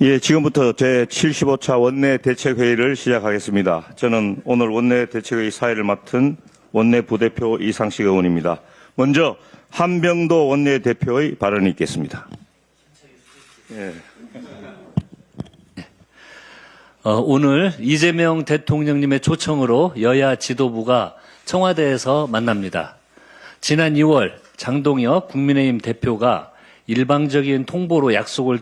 예, 지금부터 제75차 원내대책회의를 시작하겠습니다. 저는 오늘 원내대책회의 사회를 맡은 원내부대표 이상식 의원입니다. 먼저 한병도 원내대표의 발언이 있겠습니다. 예. 오늘 이재명 대통령님의 초청으로 여야 지도부가 청와대에서 만납니다. 지난 2월 장동혁 국민의힘 대표가 일방적인 통보로 약속을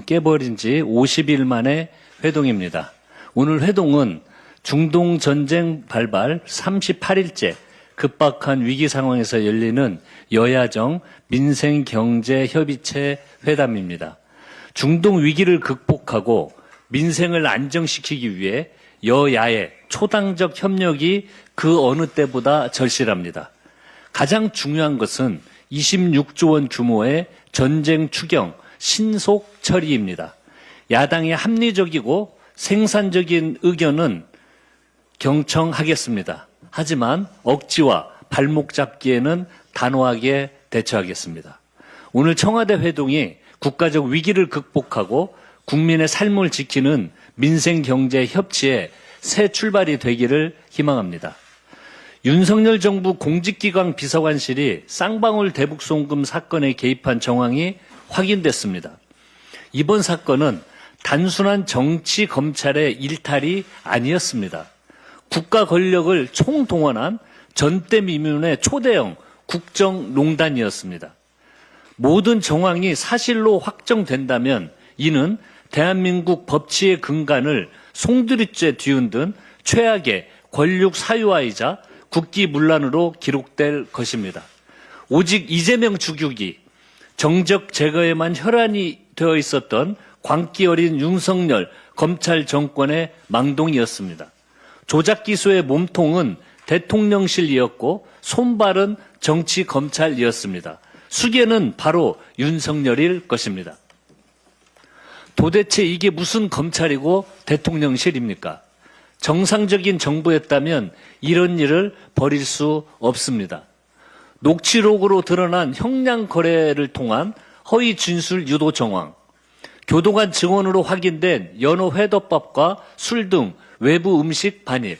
깨버린 지 50일 만에 회동입니다. 오늘 회동은 중동 전쟁 발발 38일째 급박한 위기 상황에서 열리는 여야정 민생경제협의체 회담입니다. 중동 위기를 극복하고 민생을 안정시키기 위해 여야의 초당적 협력이 그 어느 때보다 절실합니다. 가장 중요한 것은 26조 원 규모의 전쟁 추경 신속 처리입니다. 야당의 합리적이고 생산적인 의견은 경청하겠습니다. 하지만 억지와 발목 잡기에는 단호하게 대처하겠습니다. 오늘 청와대 회동이 국가적 위기를 극복하고 국민의 삶을 지키는 민생경제협치의 새 출발이 되기를 희망합니다. 윤석열 정부 공직기강 비서관실이 쌍방울 대북송금 사건에 개입한 정황이 확인됐습니다. 이번 사건은 단순한 정치 검찰의 일탈이 아니었습니다. 국가 권력을 총동원한 전대미문의 초대형 국정농단이었습니다. 모든 정황이 사실로 확정된다면 이는 대한민국 법치의 근간을 송두리째 뒤흔든 최악의 권력 사유화이자 국기문란으로 기록될 것입니다. 오직 이재명 주격이 정적 제거에만 혈안이 되어 있었던 광기 어린 윤석열 검찰 정권의 망동이었습니다. 조작 기소의 몸통은 대통령실이었고 손발은 정치 검찰이었습니다. 수괴는 바로 윤석열일 것입니다. 도대체 이게 무슨 검찰이고 대통령실입니까? 정상적인 정부였다면 이런 일을 벌일 수 없습니다. 녹취록으로 드러난 형량 거래를 통한 허위 진술 유도 정황, 교도관 증언으로 확인된 연어 회덮밥과 술 등 외부 음식 반입,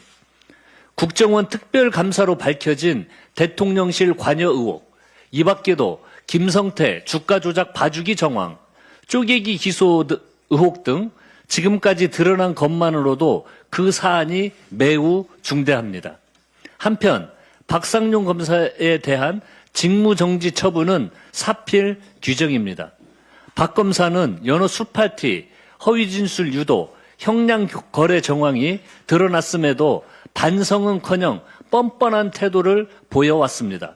국정원 특별감사로 밝혀진 대통령실 관여 의혹, 이 밖에도 김성태 주가 조작 봐주기 정황, 쪼개기 기소 의혹 등 지금까지 드러난 것만으로도 그 사안이 매우 중대합니다. 한편 박상용 검사에 대한 직무정지 처분은 사필 규정입니다. 박 검사는 연어 술파티, 허위진술 유도, 형량 거래 정황이 드러났음에도 반성은커녕 뻔뻔한 태도를 보여왔습니다.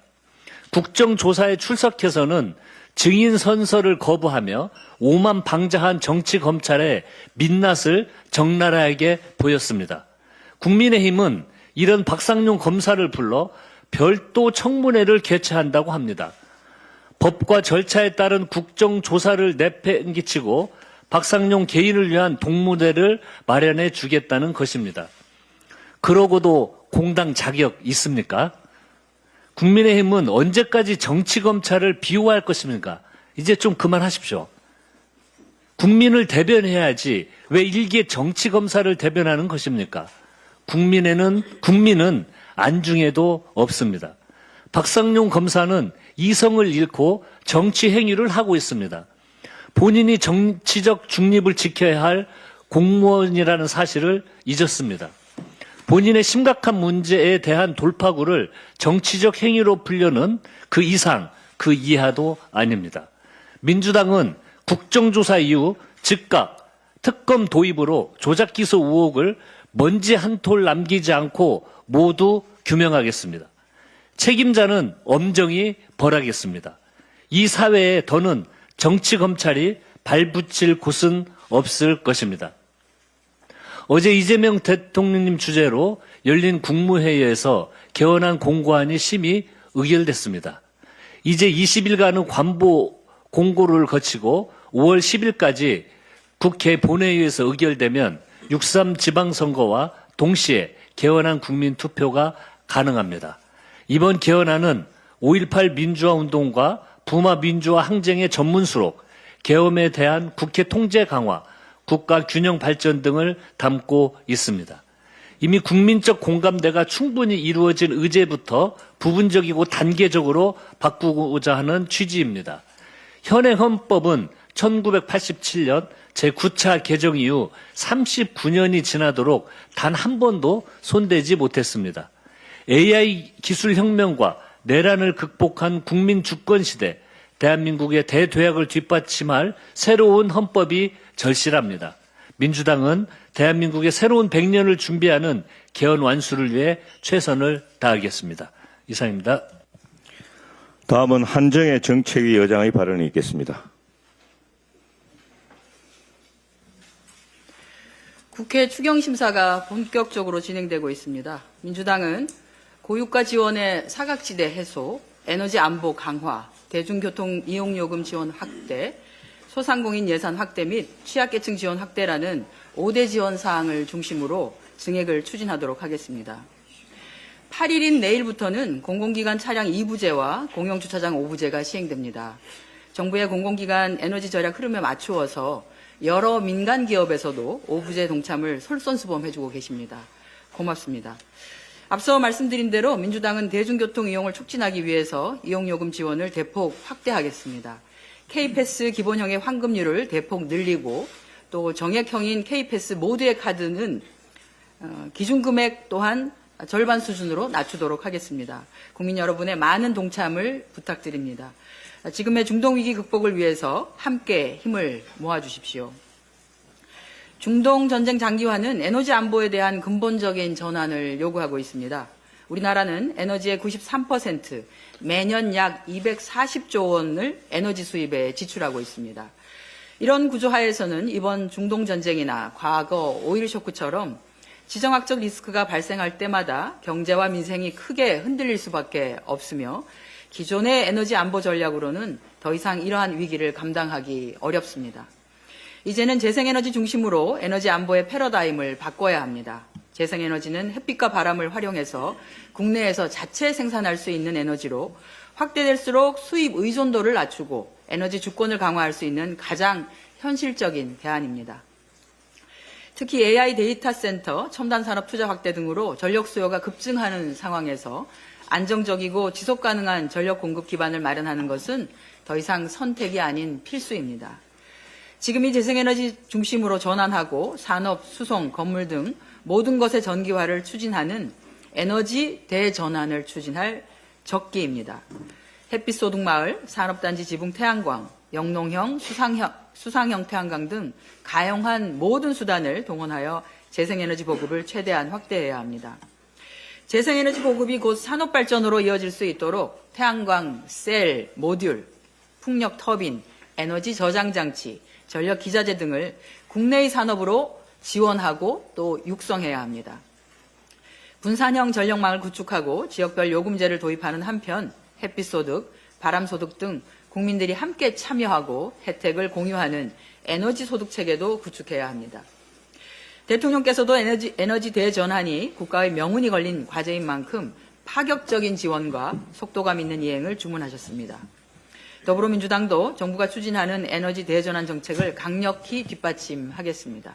국정조사에 출석해서는 증인 선서를 거부하며 오만방자한 정치검찰의 민낯을 적나라하게 보였습니다. 국민의힘은 이런 박상용 검사를 불러 별도 청문회를 개최한다고 합니다. 법과 절차에 따른 국정조사를 내팽개치고 박상용 개인을 위한 동무대를 마련해 주겠다는 것입니다. 그러고도 공당 자격 있습니까? 국민의힘은 언제까지 정치검찰을 비호할 것입니까? 이제 좀 그만하십시오. 국민을 대변해야지 왜 일개 정치검사를 대변하는 것입니까? 국민은 안중에도 없습니다. 박상용 검사는 이성을 잃고 정치 행위를 하고 있습니다. 본인이 정치적 중립을 지켜야 할 공무원이라는 사실을 잊었습니다. 본인의 심각한 문제에 대한 돌파구를 정치적 행위로 풀려는 그 이상, 그 이하도 아닙니다. 민주당은 국정조사 이후 즉각 특검 도입으로 조작 기소 의혹을 먼지 한 톨 남기지 않고 모두 규명하겠습니다. 책임자는 엄정히 벌하겠습니다. 이 사회에 더는 정치검찰이 발붙일 곳은 없을 것입니다. 어제 이재명 대통령님 주재로 열린 국무회의에서 개헌안 공고안이 심의 의결됐습니다. 이제 20일간의 관보 공고를 거치고 5월 10일까지 국회 본회의에서 의결되면 6.3 지방선거와 동시에 개헌안 국민투표가 가능합니다. 이번 개헌안은 5.18 민주화운동과 부마 민주화 항쟁의 전문수록, 계엄에 대한 국회 통제 강화, 국가 균형 발전 등을 담고 있습니다. 이미 국민적 공감대가 충분히 이루어진 의제부터 부분적이고 단계적으로 바꾸고자 하는 취지입니다. 현행 헌법은 1987년 제9차 개정 이후 39년이 지나도록 단 한 번도 손대지 못했습니다. AI 기술 혁명과 내란을 극복한 국민 주권 시대, 대한민국의 대도약을 뒷받침할 새로운 헌법이 절실합니다. 민주당은 대한민국의 새로운 100년을 준비하는 개헌 완수를 위해 최선을 다하겠습니다. 이상입니다. 다음은 한정혜 정책위 의장의 발언이 있겠습니다. 국회 추경심사가 본격적으로 진행되고 있습니다. 민주당은 고유가 지원의 사각지대 해소, 에너지 안보 강화, 대중교통 이용요금 지원 확대, 소상공인 예산 확대 및 취약계층 지원 확대라는 5대 지원 사항을 중심으로 증액을 추진하도록 하겠습니다. 8일인 내일부터는 공공기관 차량 2부제와 공영주차장 5부제가 시행됩니다. 정부의 공공기관 에너지 절약 흐름에 맞추어서 여러 민간 기업에서도 5부제 동참을 솔선수범해주고 계십니다. 고맙습니다. 앞서 말씀드린 대로 민주당은 대중교통 이용을 촉진하기 위해서 이용요금 지원을 대폭 확대하겠습니다. K패스 기본형의 환급률을 대폭 늘리고 또 정액형인 K패스 모두의 카드는 기준금액 또한 절반 수준으로 낮추도록 하겠습니다. 국민 여러분의 많은 동참을 부탁드립니다. 지금의 중동위기 극복을 위해서 함께 힘을 모아주십시오. 중동 전쟁 장기화는 에너지 안보에 대한 근본적인 전환을 요구하고 있습니다. 우리나라는 에너지의 93%, 매년 약 240조 원을 에너지 수입에 지출하고 있습니다. 이런 구조 하에서는 이번 중동 전쟁이나 과거 오일 쇼크처럼 지정학적 리스크가 발생할 때마다 경제와 민생이 크게 흔들릴 수밖에 없으며 기존의 에너지 안보 전략으로는 더 이상 이러한 위기를 감당하기 어렵습니다. 이제는 재생에너지 중심으로 에너지 안보의 패러다임을 바꿔야 합니다. 재생에너지는 햇빛과 바람을 활용해서 국내에서 자체 생산할 수 있는 에너지로 확대될수록 수입 의존도를 낮추고 에너지 주권을 강화할 수 있는 가장 현실적인 대안입니다. 특히 AI 데이터 센터, 첨단 산업 투자 확대 등으로 전력 수요가 급증하는 상황에서 안정적이고 지속 가능한 전력 공급 기반을 마련하는 것은 더 이상 선택이 아닌 필수입니다. 지금 이 재생에너지 중심으로 전환하고 산업, 수송, 건물 등 모든 것의 전기화를 추진하는 에너지 대전환을 추진할 적기입니다. 햇빛소득마을, 산업단지 지붕 태양광, 영농형, 수상형 태양광 등 가용한 모든 수단을 동원하여 재생에너지 보급을 최대한 확대해야 합니다. 재생에너지 보급이 곧 산업발전으로 이어질 수 있도록 태양광, 셀, 모듈, 풍력 터빈, 에너지 저장장치, 전력 기자재 등을 국내의 산업으로 지원하고 또 육성해야 합니다. 분산형 전력망을 구축하고 지역별 요금제를 도입하는 한편 햇빛소득, 바람소득 등 국민들이 함께 참여하고 혜택을 공유하는 에너지 소득 체계도 구축해야 합니다. 대통령께서도 에너지 대전환이 국가의 명운이 걸린 과제인 만큼 파격적인 지원과 속도감 있는 이행을 주문하셨습니다. 더불어민주당도 정부가 추진하는 에너지 대전환 정책을 강력히 뒷받침하겠습니다.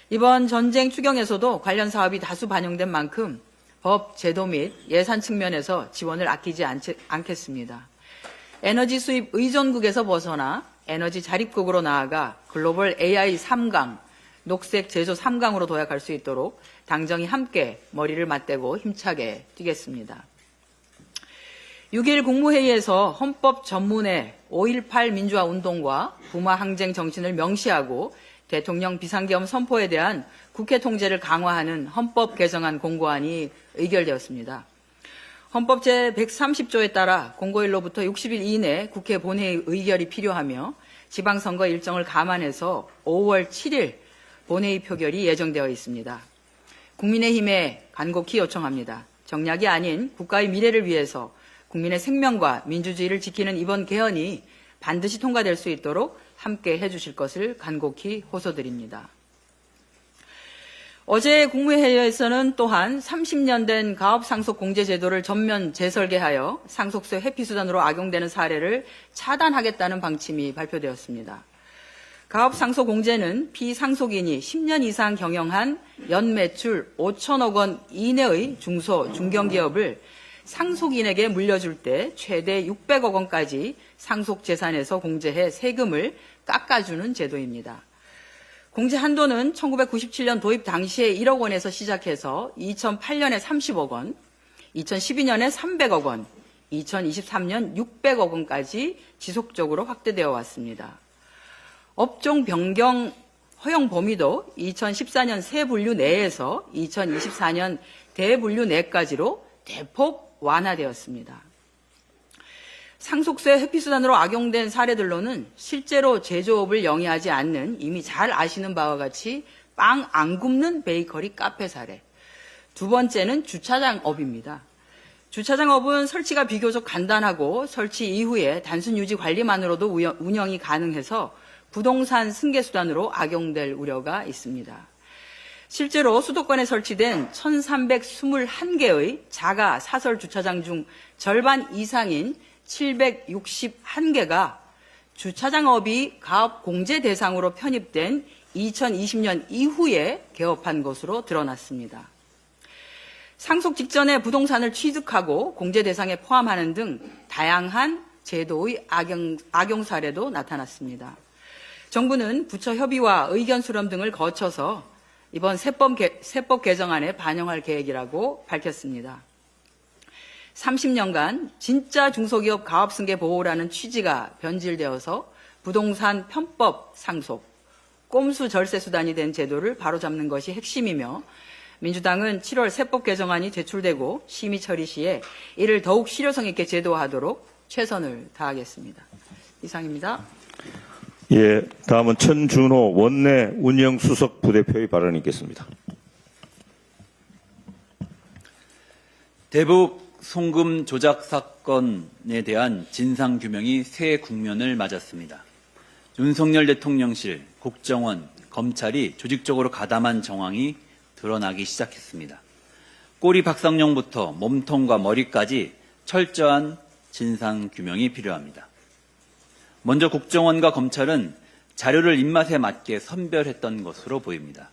이번 전쟁 추경에서도 관련 사업이 다수 반영된 만큼 법, 제도 및 예산 측면에서 지원을 아끼지 않겠습니다. 에너지 수입 의존국에서 벗어나 에너지 자립국으로 나아가 글로벌 AI 3강, 녹색 제조 3강으로 도약할 수 있도록 당정이 함께 머리를 맞대고 힘차게 뛰겠습니다. 6일 국무회의에서 헌법 전문의 5.18 민주화 운동과 부마 항쟁 정신을 명시하고 대통령 비상계엄 선포에 대한 국회 통제를 강화하는 헌법 개정안 공고안이 의결되었습니다. 헌법 제130조에 따라 공고일로부터 60일 이내 국회 본회의 의결이 필요하며 지방선거 일정을 감안해서 5월 7일 본회의 표결이 예정되어 있습니다. 국민의힘에 간곡히 요청합니다. 정략이 아닌 국가의 미래를 위해서 국민의 생명과 민주주의를 지키는 이번 개헌이 반드시 통과될 수 있도록 함께 해주실 것을 간곡히 호소드립니다. 어제 국무회의에서는 또한 30년 된 가업상속공제제도를 전면 재설계하여 상속세 회피수단으로 악용되는 사례를 차단하겠다는 방침이 발표되었습니다. 가업 상속 공제는 피상속인이 10년 이상 경영한 연매출 5천억 원 이내의 중소, 중견기업을 상속인에게 물려줄 때 최대 600억 원까지 상속재산에서 공제해 세금을 깎아주는 제도입니다. 공제 한도는 1997년 도입 당시에 1억 원에서 시작해서 2008년에 30억 원, 2012년에 300억 원, 2023년 600억 원까지 지속적으로 확대되어 왔습니다. 업종 변경 허용 범위도 2014년 세분류 내에서 2024년 대분류 내까지로 대폭 완화되었습니다. 상속세 회피수단으로 악용된 사례들로는 실제로 제조업을 영위하지 않는 이미 잘 아시는 바와 같이 빵 안 굽는 베이커리 카페 사례. 두 번째는 주차장업입니다. 주차장업은 설치가 비교적 간단하고 설치 이후에 단순 유지 관리만으로도 운영이 가능해서 부동산 승계수단으로 악용될 우려가 있습니다. 실제로 수도권에 설치된 1321개의 자가 사설 주차장 중 절반 이상인 761개가 주차장업이 가업 공제 대상으로 편입된 2020년 이후에 개업한 것으로 드러났습니다. 상속 직전에 부동산을 취득하고 공제 대상에 포함하는 등 다양한 제도의 악용 사례도 나타났습니다. 정부는 부처 협의와 의견 수렴 등을 거쳐서 이번 세법 개정안에 반영할 계획이라고 밝혔습니다. 30년간 진짜 중소기업 가업승계 보호라는 취지가 변질되어서 부동산 편법 상속, 꼼수 절세 수단이 된 제도를 바로잡는 것이 핵심이며 민주당은 7월 세법 개정안이 제출되고 심의 처리 시에 이를 더욱 실효성 있게 제도화하도록 최선을 다하겠습니다. 이상입니다. 예, 다음은 천준호 원내 운영수석 부대표의 발언이 있겠습니다. 대북 송금 조작 사건에 대한 진상규명이 새 국면을 맞았습니다. 윤석열 대통령실, 국정원, 검찰이 조직적으로 가담한 정황이 드러나기 시작했습니다. 꼬리 박상용부터 몸통과 머리까지 철저한 진상규명이 필요합니다. 먼저 국정원과 검찰은 자료를 입맛에 맞게 선별했던 것으로 보입니다.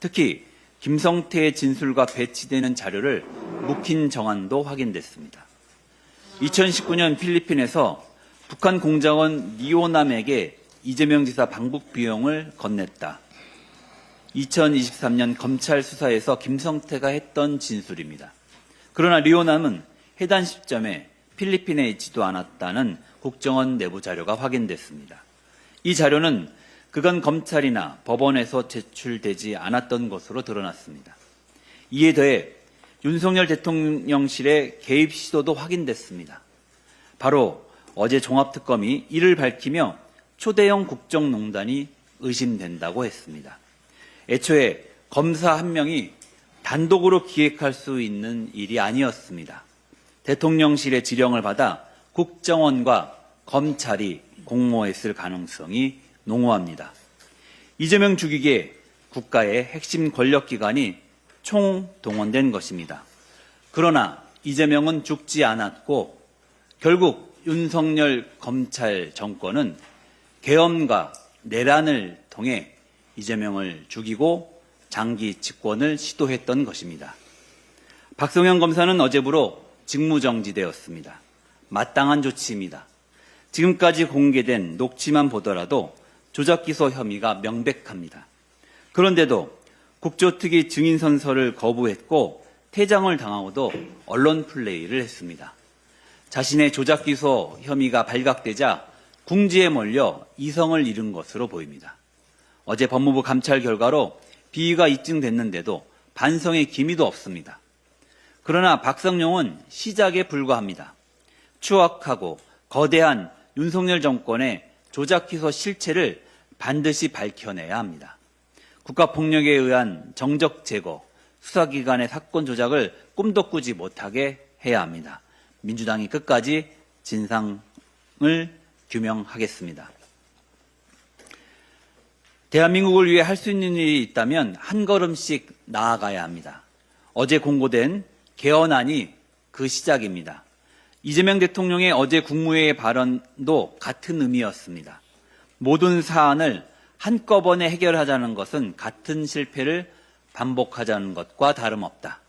특히 김성태의 진술과 배치되는 자료를 묵힌 정황도 확인됐습니다. 2019년 필리핀에서 북한 공작원 리오남에게 이재명 지사 방북 비용을 건넸다. 2023년 검찰 수사에서 김성태가 했던 진술입니다. 그러나 리오남은 해당 시점에 필리핀에 있지도 않았다는 국정원 내부 자료가 확인됐습니다. 이 자료는 그간 검찰이나 법원에서 제출되지 않았던 것으로 드러났습니다. 이에 더해 윤석열 대통령실의 개입 시도도 확인됐습니다. 바로 어제 종합특검이 이를 밝히며 초대형 국정농단이 의심된다고 했습니다. 애초에 검사 한 명이 단독으로 기획할 수 있는 일이 아니었습니다. 대통령실의 지령을 받아 국정원과 검찰이 공모했을 가능성이 농후합니다. 이재명 죽이기에 국가의 핵심 권력기관이 총동원된 것입니다. 그러나 이재명은 죽지 않았고 결국 윤석열 검찰 정권은 계엄과 내란을 통해 이재명을 죽이고 장기 집권을 시도했던 것입니다. 박성현 검사는 어제부로 직무정지되었습니다. 마땅한 조치입니다. 지금까지 공개된 녹취만 보더라도 조작기소 혐의가 명백합니다. 그런데도 국조특위 증인선서를 거부했고 퇴장을 당하고도 언론 플레이를 했습니다. 자신의 조작기소 혐의가 발각되자 궁지에 몰려 이성을 잃은 것으로 보입니다. 어제 법무부 감찰 결과로 비위가 입증됐는데도 반성의 기미도 없습니다. 그러나 박성용은 시작에 불과합니다. 추악하고 거대한 윤석열 정권의 조작기소 실체를 반드시 밝혀내야 합니다. 국가폭력에 의한 정적 제거, 수사기관의 사건 조작을 꿈도 꾸지 못하게 해야 합니다. 민주당이 끝까지 진상을 규명하겠습니다. 대한민국을 위해 할 수 있는 일이 있다면 한 걸음씩 나아가야 합니다. 어제 공고된 개헌안이 그 시작입니다. 이재명 대통령의 어제 국무회의 발언도 같은 의미였습니다. 모든 사안을 한꺼번에 해결하자는 것은 같은 실패를 반복하자는 것과 다름없다.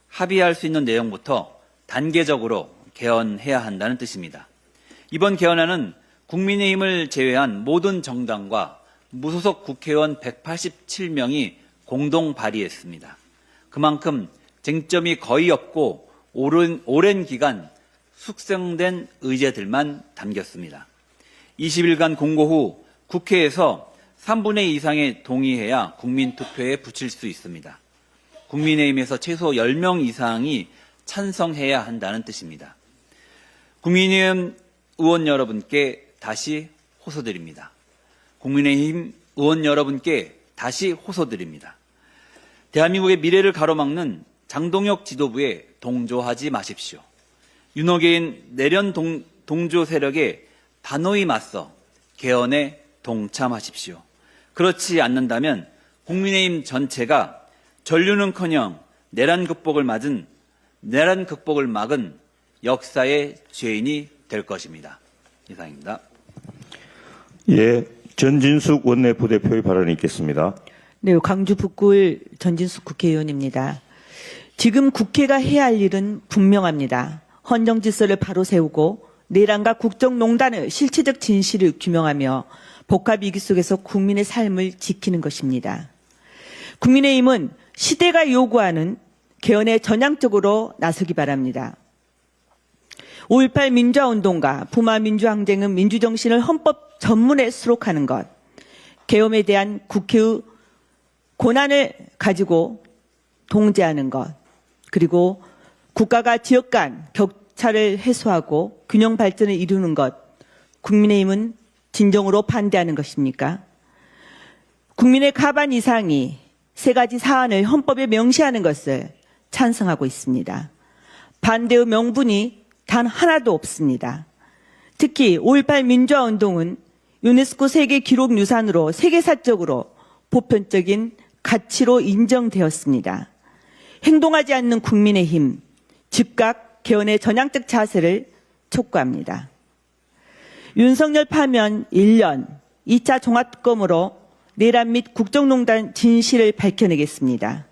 합의할 수 있는 내용부터 단계적으로 개헌해야 한다는 뜻입니다. 이번 개헌안은 국민의힘을 제외한 모든 정당과 무소속 국회의원 187명이 공동 발의했습니다. 그만큼 쟁점이 거의 없고 오랜 기간 숙성된 의제들만 담겼습니다. 20일간 공고 후 국회에서 3분의 2 이상의 동의해야 국민투표에 붙일 수 있습니다. 국민의힘에서 최소 10명 이상이 찬성해야 한다는 뜻입니다. 국민의힘 의원 여러분께 다시 호소드립니다. 국민의힘 의원 여러분께 다시 호소드립니다. 대한민국의 미래를 가로막는 장동혁 지도부에 동조하지 마십시오. 윤호개인 내련 동조 세력에 단호히 맞서 개헌에 동참하십시오. 그렇지 않는다면 국민의힘 전체가 전류는커녕 내란 극복을 막은 역사의 죄인이 될 것입니다. 이상입니다. 예, 전진숙 원내 부대표의 발언이 있겠습니다. 네, 광주 북구을 전진숙 국회의원입니다. 지금 국회가 해야 할 일은 분명합니다. 헌정 질서를 바로 세우고 내란과 국정농단의 실체적 진실을 규명하며 복합 위기 속에서 국민의 삶을 지키는 것입니다. 국민의힘은 시대가 요구하는 개헌에 전향적으로 나서기 바랍니다. 5.18 민주화운동과 부마 민주항쟁은 민주정신을 헌법 전문에 수록하는 것, 계엄에 대한 국회의 권한을 가지고 동제하는 것, 그리고 국가가 지역 간 격차를 해소하고 균형 발전을 이루는 것, 국민의힘은 진정으로 반대하는 것입니까? 국민의 과반 이상이 세 가지 사안을 헌법에 명시하는 것을 찬성하고 있습니다. 반대의 명분이 단 하나도 없습니다. 특히 5.18 민주화운동은 유네스코 세계기록유산으로 세계사적으로 보편적인 가치로 인정되었습니다. 행동하지 않는 국민의힘, 즉각 개헌의 전향적 자세를 촉구합니다. 윤석열 파면 1년, 2차 종합검으로 내란 및 국정농단 진실을 밝혀내겠습니다.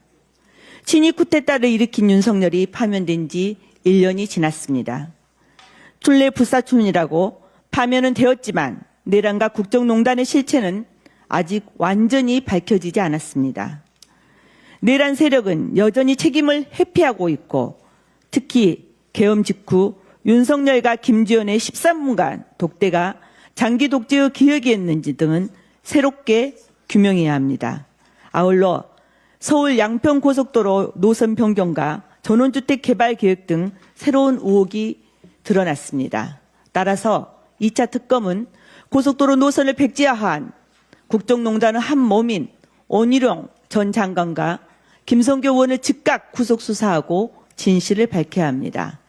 친위 쿠데타를 일으킨 윤석열이 파면된 지 1년이 지났습니다. 출래 불사춘이라고 파면은 되었지만 내란과 국정농단의 실체는 아직 완전히 밝혀지지 않았습니다. 내란 세력은 여전히 책임을 회피하고 있고 특히 계엄 직후 윤석열과 김주현의 13분간 독대가 장기 독재의 기획이었는지 등은 새롭게 규명해야 합니다. 아울러 서울 양평고속도로 노선 변경과 전원주택 개발 계획 등 새로운 의혹이 드러났습니다. 따라서 2차 특검은 고속도로 노선을 백지화한 국정농단의 한 몸인 원희룡 전 장관과 김성교 의원을 즉각 구속 수사하고 진실을 밝혀야 합니다.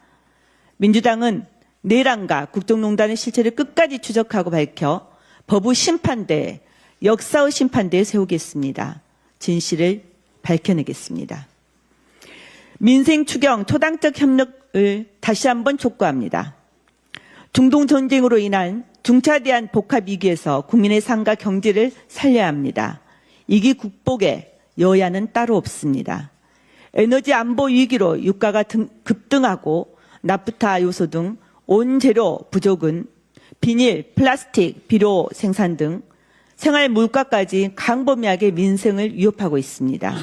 민주당은 내란과 국정농단의 실체를 끝까지 추적하고 밝혀 법의 심판대, 역사의 심판대에 세우겠습니다. 진실을 밝혀내겠습니다. 민생 추경 초당적 협력을 다시 한번 촉구합니다. 중동 전쟁으로 인한 중차대한 복합 위기에서 국민의 삶과 경제를 살려야 합니다. 이기 국복에 여야는 따로 없습니다. 에너지 안보 위기로 유가가 급등하고 나프타 요소 등 원재료 부족은 비닐, 플라스틱, 비료 생산 등 생활 물가까지 광범위하게 민생을 위협하고 있습니다.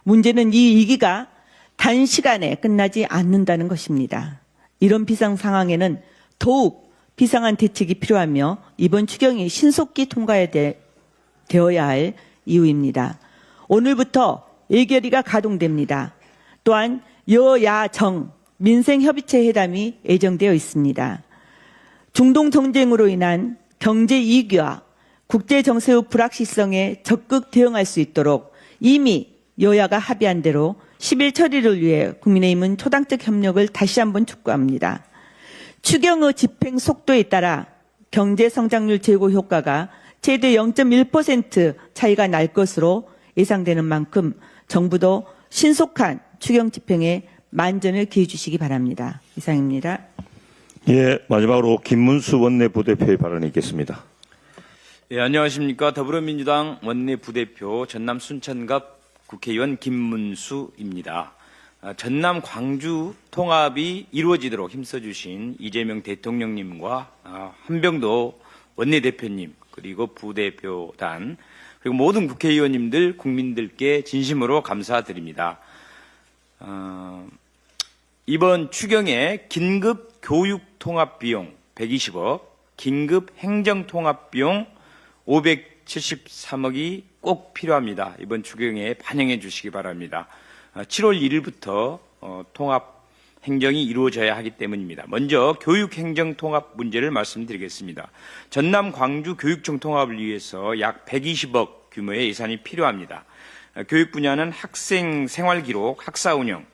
문제는 이 위기가 단시간에 끝나지 않는다는 것입니다. 이런 비상 상황에는 더욱 비상한 대책이 필요하며 이번 추경이 신속히 통과되어야 할 이유입니다. 오늘부터 예결위가 가동됩니다. 또한 여야정 민생협의체 회담이 예정되어 있습니다. 중동 전쟁으로 인한 경제 위기와 국제 정세의 불확실성에 적극 대응할 수 있도록 이미 여야가 합의한 대로 10일 처리를 위해 국민의힘은 초당적 협력을 다시 한번 촉구합니다. 추경의 집행 속도에 따라 경제 성장률 제고 효과가 최대 0.1% 차이가 날 것으로 예상되는 만큼 정부도 신속한 추경 집행에 만전을 기해 주시기 바랍니다. 이상입니다. 예, 마지막으로 김문수 원내 부대표의 발언이 있겠습니다. 예, 안녕하십니까. 더불어민주당 원내 부대표 전남 순천갑 국회의원 김문수입니다. 전남 광주 통합이 이루어지도록 힘써주신 이재명 대통령님과 한병도 원내대표님 그리고 부대표단 그리고 모든 국회의원님들 국민들께 진심으로 감사드립니다. 이번 추경에 긴급 교육 통합 비용 120억, 긴급 행정 통합 비용 573억이 꼭 필요합니다. 이번 추경에 반영해 주시기 바랍니다. 7월 1일부터 통합 행정이 이루어져야 하기 때문입니다. 먼저 교육 행정 통합 문제를 말씀드리겠습니다. 전남 광주 교육청 통합을 위해서 약 120억 규모의 예산이 필요합니다. 교육 분야는 학생 생활 기록, 학사 운영,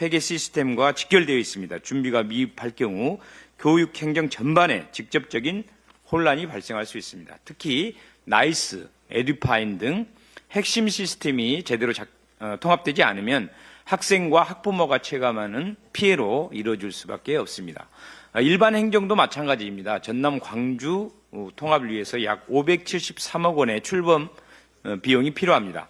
회계 시스템과 직결되어 있습니다. 준비가 미흡할 경우 교육 행정 전반에 직접적인 혼란이 발생할 수 있습니다. 특히 나이스, 에듀파인 등 핵심 시스템이 제대로 통합되지 않으면 학생과 학부모가 체감하는 피해로 이루어질 수밖에 없습니다. 일반 행정도 마찬가지입니다. 전남 광주 통합을 위해서 약 573억 원의 출범 비용이 필요합니다.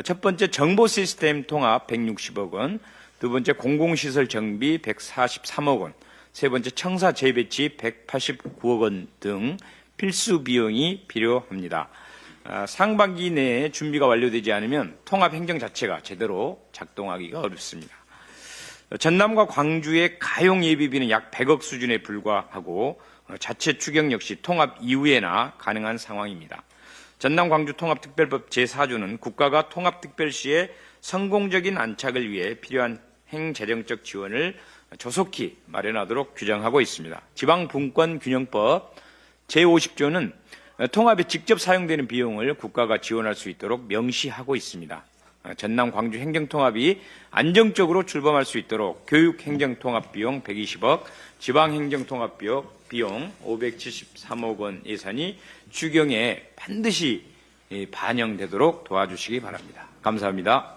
첫 번째 정보 시스템 통합 160억 원, 두 번째 공공시설 정비 143억 원, 세 번째 청사 재배치 189억 원 등 필수 비용이 필요합니다. 상반기 내에 준비가 완료되지 않으면 통합 행정 자체가 제대로 작동하기가 어렵습니다. 전남과 광주의 가용 예비비는 약 100억 수준에 불과하고 자체 추경 역시 통합 이후에나 가능한 상황입니다. 전남 광주 통합특별법 제4조는 국가가 통합특별시의 성공적인 안착을 위해 필요한 행재정적 지원을 조속히 마련하도록 규정하고 있습니다. 지방분권균형법 제50조는 통합에 직접 사용되는 비용을 국가가 지원할 수 있도록 명시하고 있습니다. 전남 광주 행정통합이 안정적으로 출범할 수 있도록 교육행정통합 비용 120억, 지방행정통합 비용 573억 원 예산이 추경에 반드시 반영되도록 도와주시기 바랍니다. 감사합니다.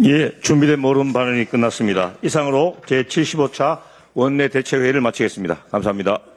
예, 준비된 모든 발언이 끝났습니다. 이상으로 제75차 원내대책회의를 마치겠습니다. 감사합니다.